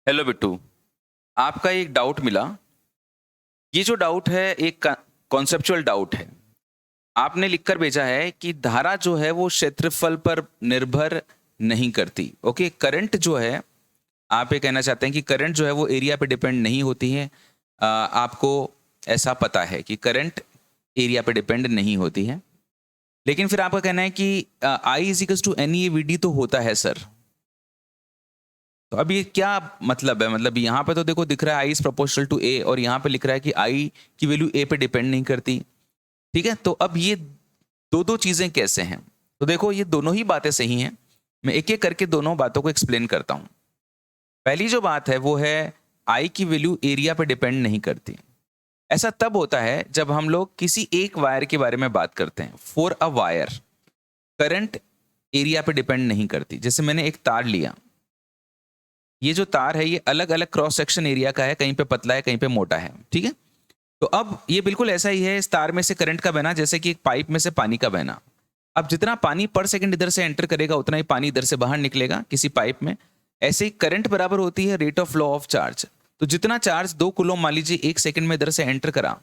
Hello Bittu. आपका एक doubt मिला। ये जो डाउट है एक कॉन्सेप्चुअल डाउट है। आपने लिखकर भेजा है कि धारा जो है वो क्षेत्रफल पर निर्भर नहीं करती। ओके, करंट जो है, आप ये कहना चाहते हैं कि करंट जो है वो एरिया पे डिपेंड नहीं होती है। आपको ऐसा पता है कि करंट एरिया पे डिपेंड नहीं होती है, लेकिन फिर आपका कहना है कि I is equals to N E V D तो होता है सर। तो अब ये क्या मतलब है? मतलब यहाँ पे तो देखो दिख रहा है आई इज प्रोपोर्शनल टू ए, और यहाँ पे लिख रहा है कि आई की वैल्यू ए पे डिपेंड नहीं करती। ठीक है, तो अब ये दो दो चीजें कैसे हैं? तो देखो, ये दोनों ही बातें सही हैं। मैं एक एक करके दोनों बातों को एक्सप्लेन करता हूं। पहली जो बात है वो है आई की वैल्यू एरिया पे डिपेंड नहीं करती। ऐसा तब होता है जब हम लोग किसी एक वायर के बारे में बात करते हैं। For a wire current area पे डिपेंड नहीं करती। जैसे मैंने एक तार लिया, ये जो तार है ये अलग अलग क्रॉस सेक्शन एरिया का है, कहीं पे पतला है कहीं पे मोटा है। ठीक है, तो अब ये बिल्कुल ऐसा ही है इस तार में से करंट का बहना जैसे कि एक पाइप में से पानी का बहना। अब जितना पानी पर सेकंड इधर से एंटर करेगा उतना ही पानी इधर से बाहर निकलेगा किसी पाइप में। ऐसे ही करंट बराबर होती है rate of flow of charge. तो जितना चार्ज 2 कूलम मान लीजिए 1 सेकंड में इधर से एंटर करा,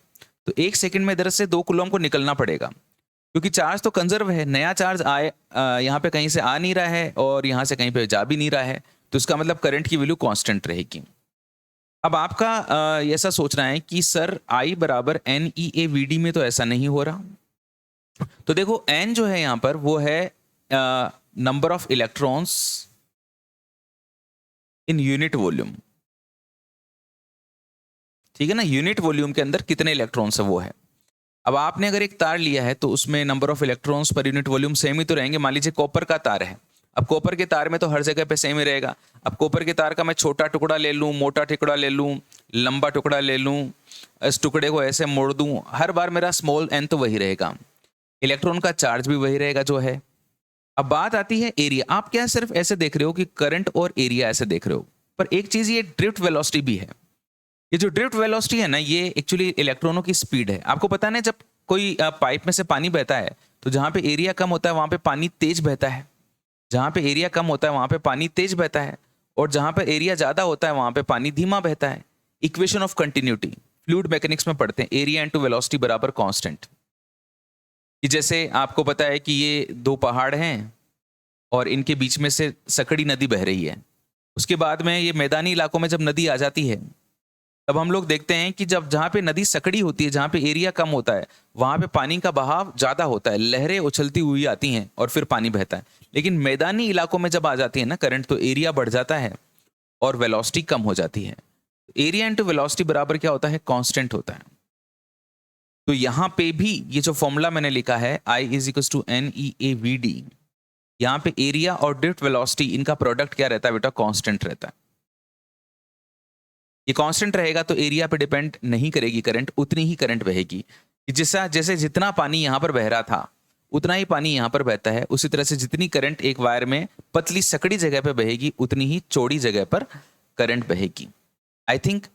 तो 1 सेकंड में इधर से 2 कूलम को निकलना पड़ेगा, क्योंकि चार्ज तो कंजर्व है। नया चार्ज आए यहाँ पे कहीं से आ नहीं रहा है और यहाँ से कहीं पे जा भी नहीं रहा है, तो इसका मतलब करंट की वैल्यू कांस्टेंट रहेगी। अब आपका ऐसा सोचना है कि सर आई बराबर N E A V D में तो ऐसा नहीं हो रहा। तो देखो एन जो है यहाँ पर वो है number of electrons in unit volume. ठीक है ना, यूनिट वॉल्यूम के अंदर कितने इलेक्ट्रॉन्स है वो है। अब आपने अगर एक तार लिया है तो उसमें नंबर ऑफ इलेक्ट्रॉन्स पर यूनिट वॉल्यूम सेम ही तो रहेंगे। मान लीजिए कॉपर का तार है, अब कॉपर के तार में तो हर जगह पे सेम ही रहेगा। अब कॉपर के तार का मैं छोटा टुकड़ा ले लूं, मोटा टुकड़ा ले लूं, लंबा टुकड़ा ले लूं, इस टुकड़े को ऐसे मोड़ दूं, हर बार मेरा स्मॉल एन तो वही रहेगा, इलेक्ट्रॉन का चार्ज भी वही रहेगा जो है। अब बात आती है एरिया। आप क्या सिर्फ ऐसे देख रहे हो कि करंट और एरिया ऐसे देख रहे हो, पर एक चीज ये ड्रिफ्ट वेलोसिटी भी है। ये जो ड्रिफ्ट वेलोसिटी है ना, ये एक्चुअली इलेक्ट्रॉनों की स्पीड है। आपको पता है ना, जब कोई पाइप में से पानी बहता है तो जहां पे एरिया कम होता है वहां पे पानी तेज बहता है, जहां पे एरिया कम होता है वहां पे पानी तेज बहता है, और जहां पे एरिया ज्यादा होता है वहां पे पानी धीमा बहता है। Equation of continuity fluid mechanics में पढ़ते हैं, एरिया इनटू वेलोसिटी बराबर कांस्टेंट। कि जैसे आपको पता है कि ये दो पहाड़ हैं और इनके बीच में से सकड़ी नदी बह रही है। उसके बाद में ये मैदानी इलाकों में जब नदी आ जाती है, तब हम लोग देखते हैं कि जब जहां पे नदी सकड़ी होती है, जहां पे एरिया कम होता है, वहां पे पानी का बहाव ज्यादा होता है, लहरें उछलती हुई आती हैं और फिर पानी बहता है। लेकिन मैदानी इलाकों में जब आ जाती है ना करंट, तो एरिया बढ़ जाता है और वेलोसिटी कम हो जाती है। एरिया इंटू वेलोसिटी बराबर क्या होता है? कांस्टेंट होता है। तो यहां पे भी ये जो फॉर्मूला मैंने लिखा है I is equal to N E A V D, यहाँ पे एरिया और ड्रिफ्ट वेलोसिटी इनका प्रोडक्ट क्या रहता है बेटा? कांस्टेंट रहता है। ये कांस्टेंट रहेगा तो एरिया पे डिपेंड नहीं करेगी करंट, उतनी ही करंट बहेगी। जैसा जैसे जितना पानी यहाँ पर बह रहा था उतना ही पानी यहाँ पर बहता है, उसी तरह से जितनी करंट एक वायर में पतली सकड़ी जगह पे बहेगी उतनी ही चौड़ी जगह पर करंट बहेगी। आई थिंक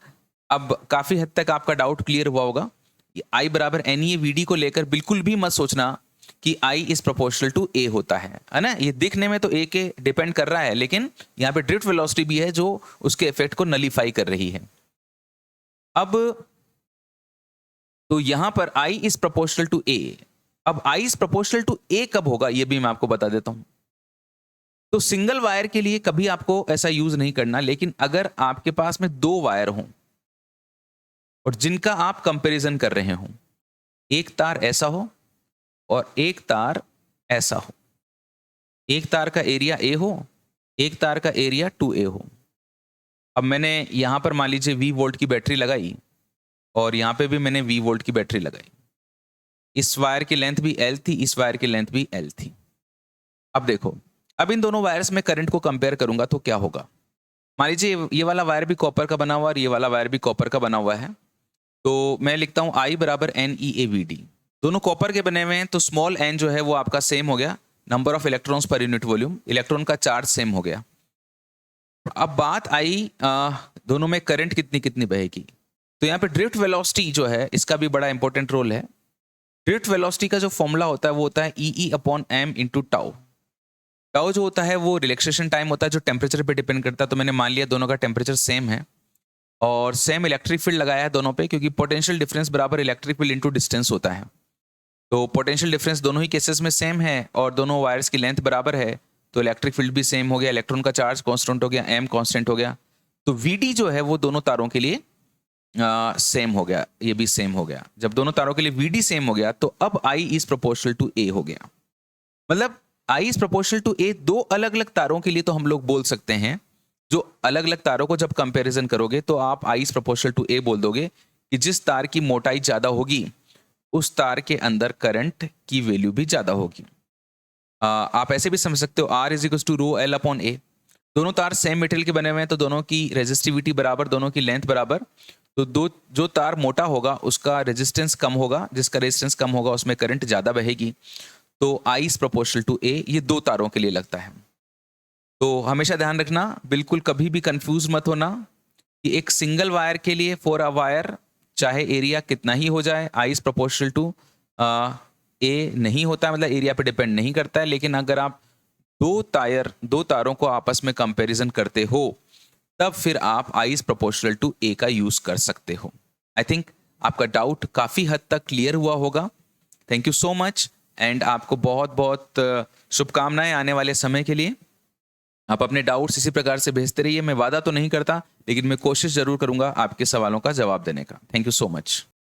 अब काफी हद तक आपका डाउट क्लियर हुआ होगा। आई बराबर एन ई वी डी को लेकर बिल्कुल भी मत सोचना कि आई इज प्रोपोर्शनल टू ए होता है ना। ये दिखने में तो ए के डिपेंड कर रहा है, लेकिन यहाँ पे ड्रिफ्ट वेलोसिटी भी है जो उसके इफेक्ट को नलीफाई कर रही है। अब तो यहां पर आई इज प्रोपोर्शनल टू ए। अब आई इज प्रोपोर्शनल टू ए कब होगा ये भी मैं आपको बता देता हूं। तो सिंगल वायर के लिए कभी आपको ऐसा यूज नहीं करना, लेकिन अगर आपके पास में दो वायर हों और जिनका आप कंपैरिजन कर रहे हो, एक तार ऐसा हो और एक तार ऐसा हो, एक तार का एरिया ए हो, एक तार का एरिया 2a हो। अब मैंने यहां पर मान लीजिए V वोल्ट की बैटरी लगाई और यहां पे भी मैंने V वोल्ट की बैटरी लगाई। इस वायर की लेंथ भी L थी, इस वायर की लेंथ भी L थी। अब देखो, अब इन दोनों वायर्स में करंट को कंपेयर करूंगा तो क्या होगा। मान लीजिए ये वाला वायर भी कॉपर का बना हुआ और ये वाला वायर भी कॉपर का बना हुआ है, तो मैं लिखता हूं आई बराबर N E A V D. दोनों कॉपर के बने हुए हैं तो स्मॉल एन जो है वो आपका सेम हो गया, नंबर ऑफ इलेक्ट्रॉन्स पर यूनिट वॉल्यूम, इलेक्ट्रॉन का चार्ज सेम हो गया। अब बात आई दोनों में करंट कितनी कितनी बहेगी। तो यहाँ पे ड्रिफ्ट वेलोसिटी जो है इसका भी बड़ा इंपॉर्टेंट रोल है। ड्रिफ्ट वेलोसिटी का जो फॉर्मूला होता है वो होता है E upon M into tau. Tau जो होता है वो रिलैक्सेशन टाइम होता है जो टेम्परेचर पे डिपेंड करता है। तो मैंने मान लिया दोनों का टेम्परेचर सेम है और सेम इलेक्ट्रिक फील्ड लगाया है दोनों पे, क्योंकि पोटेंशियल डिफरेंस बराबर इलेक्ट्रिक फील्ड इनटू डिस्टेंस होता है। तो पोटेंशियल डिफरेंस दोनों ही केसेस में सेम है और दोनों वायर्स की लेंथ बराबर है, तो इलेक्ट्रिक फील्ड भी सेम हो गया, इलेक्ट्रॉन का चार्ज कांस्टेंट हो गया, एम कांस्टेंट हो गया। तो वीडी जो है वो दोनों तारों के लिए सेम हो गया, ये भी सेम हो गया। जब दोनों तारों के लिए वीडी सेम हो गया तो अब आई इज प्रोपोर्शनल टू ए हो गया। मतलब आई इज प्रोपोर्शनल टू ए दो अलग अलग तारों के लिए तो हम लोग बोल सकते हैं। जो अलग अलग तारों को जब कंपैरिजन करोगे तो आप आई इज प्रोपोर्शनल टू ए बोल दोगे कि जिस तार की मोटाई ज्यादा होगी उस तार के अंदर करंट की वैल्यू भी ज्यादा होगी। आप ऐसे भी समझ सकते हो R is equal to rho L upon A. दोनों तार सेम मेटेरियल के बने हुए हैं तो दोनों की रेजिस्टिविटी बराबर, दोनों की लेंथ बराबर। तो दो जो तार मोटा होगा उसका रेजिस्टेंस कम होगा, जिसका रेजिस्टेंस कम होगा उसमें करंट ज्यादा बहेगी। तो आई इज प्रोपोर्शनल टू ए, ये दो तारों के लिए लगता है। तो हमेशा ध्यान रखना, बिल्कुल कभी भी कंफ्यूज मत होना कि एक सिंगल वायर के लिए फॉर अ वायर चाहे एरिया कितना ही हो जाए आई इज प्रोपोर्शनल टू ए नहीं होता है, मतलब एरिया पे डिपेंड नहीं करता है। लेकिन अगर आप दो तारों को आपस में कंपैरिजन करते हो तब फिर आप आई इज प्रोपोर्शनल टू ए का यूज कर सकते हो। आई थिंक आपका डाउट काफी हद तक क्लियर हुआ होगा। Thank you so much and आपको बहुत बहुत शुभकामनाएं आने वाले समय के लिए। आप अपने डाउट्स इसी प्रकार से भेजते रहिए। मैं वादा तो नहीं करता लेकिन मैं कोशिश जरूर करूंगा आपके सवालों का जवाब देने का। Thank you so much.